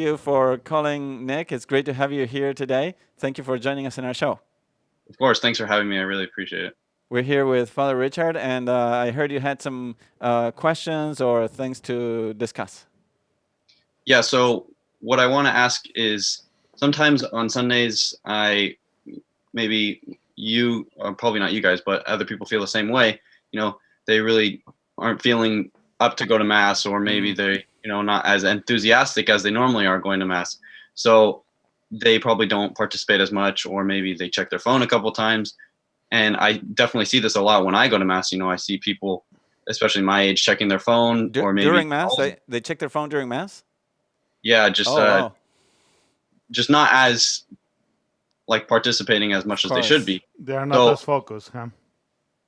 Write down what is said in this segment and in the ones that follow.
you for calling, Nick. It's great to have you here today. Thank you for joining us in our show. Of course. Thanks for having me. I really appreciate it. We're here with Father Richard, and I heard you had some questions or things to discuss. Yeah, so what I want to ask is sometimes on Sundays, maybe you, or probably not you guys, but other people feel the same way. They really aren't feeling up to go to Mass, or maybe they, not as enthusiastic as they normally are going to Mass. So they probably don't participate as much, or maybe they check their phone a couple times. And I definitely see this a lot when I go to Mass. I see people, especially my age, checking their phone, or maybe during Mass. They check their phone during Mass. Yeah, just wow. Just not as participating as much as they should be. They are not as focused, huh?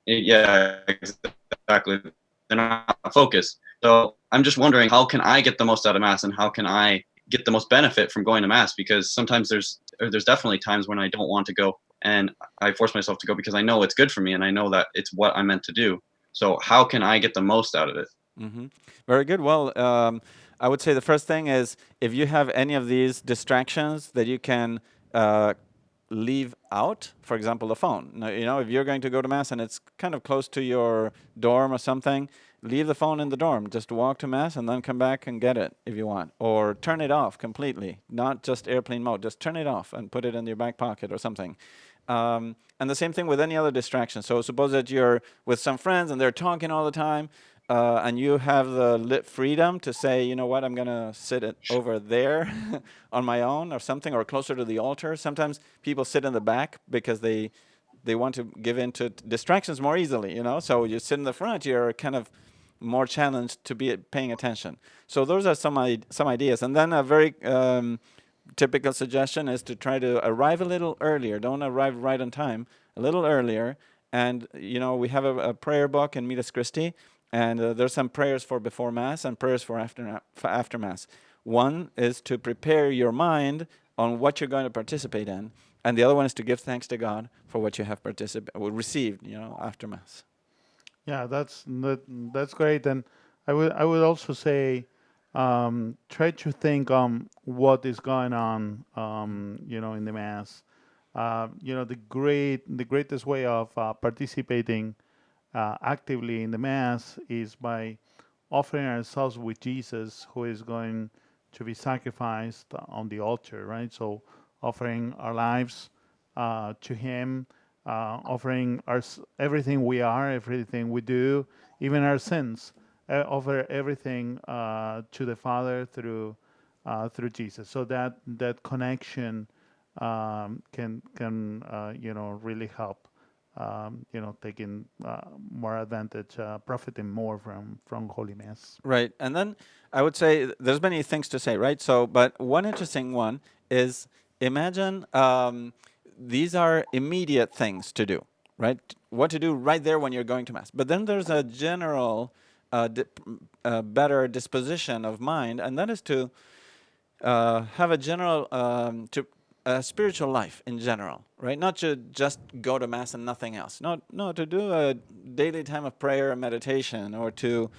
Yeah, exactly. They're not focused. So I'm just wondering, how can I get the most out of Mass, and how can I get the most benefit from going to Mass? Because sometimes there's definitely times when I don't want to go, and I force myself to go because I know it's good for me, and I know that it's what I'm meant to do. So how can I get the most out of it? Mm-hmm. Very good. Well, I would say the first thing is, if you have any of these distractions that you can leave out, for example, the phone. Now, if you're going to go to Mass and it's kind of close to your dorm or something, leave the phone in the dorm. Just walk to Mass and then come back and get it if you want. Or turn it off completely, not just airplane mode. Just turn it off and put it in your back pocket or something. And the same thing with any other distraction. So suppose that you're with some friends and they're talking all the time, and you have the freedom to say, you know what, I'm going to sit over there on my own or something, or closer to the altar. Sometimes people sit in the back because they want to give in to distractions more easily, So you sit in the front, you're kind of more challenged to be paying attention. So those are some ideas. And then a very typical suggestion is to try to arrive a little earlier. Don't arrive right on time, a little earlier. And, we have a prayer book in Christi. And there's some prayers for before Mass and prayers for after Mass. One is to prepare your mind on what you're going to participate in, and the other one is to give thanks to God for what you have received, after Mass. Yeah, that's great. And I would also say, try to think what is going on, in the Mass. The greatest way of participating actively in the Mass is by offering ourselves with Jesus, who is going to be sacrificed on the altar, right? So offering our lives to Him, offering everything we are, everything we do, even our sins, offer everything to the Father through Jesus. So that connection can really help. Taking more advantage, profiting more from Holy Mass. Right, and then I would say there's many things to say, right? So, but one interesting one is, imagine these are immediate things to do, right? What to do right there when you're going to Mass. But then there's a general better disposition of mind, and that is to have a general spiritual life in general, right? Not to just go to Mass and nothing else. No, to do a daily time of prayer and meditation, or to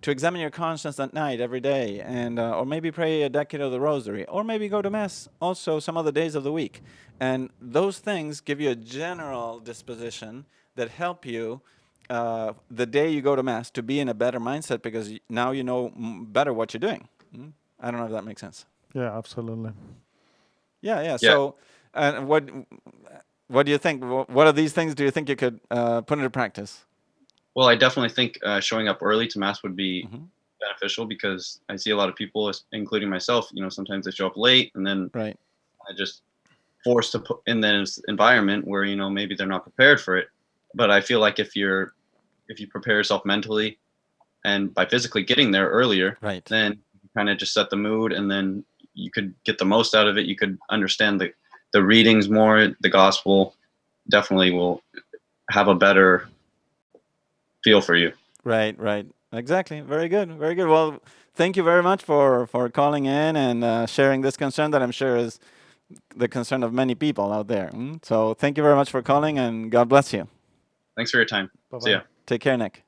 examine your conscience at night every day, and or maybe pray a decade of the Rosary, or maybe go to Mass also some other days of the week. And those things give you a general disposition that help you the day you go to Mass to be in a better mindset, because now you know better what you're doing. I don't know if that makes sense. Yeah, absolutely. Yeah. So, what do you think? What of these things do you think you could put into practice? Well, I definitely think showing up early to Mass would be beneficial, because I see a lot of people, including myself, sometimes they show up late, and then I just forced to put in this environment where, maybe they're not prepared for it. But I feel like if you prepare yourself mentally and by physically getting there earlier, then you kind of just set the mood, and then you could get the most out of it. You could understand the readings more. The gospel definitely will have a better feel for you. Right. Exactly. Very good. Well, thank you very much for calling in and sharing this concern that I'm sure is the concern of many people out there. So thank you very much for calling, and God bless you. Thanks for your time. Bye-bye. See ya. Take care, Nick.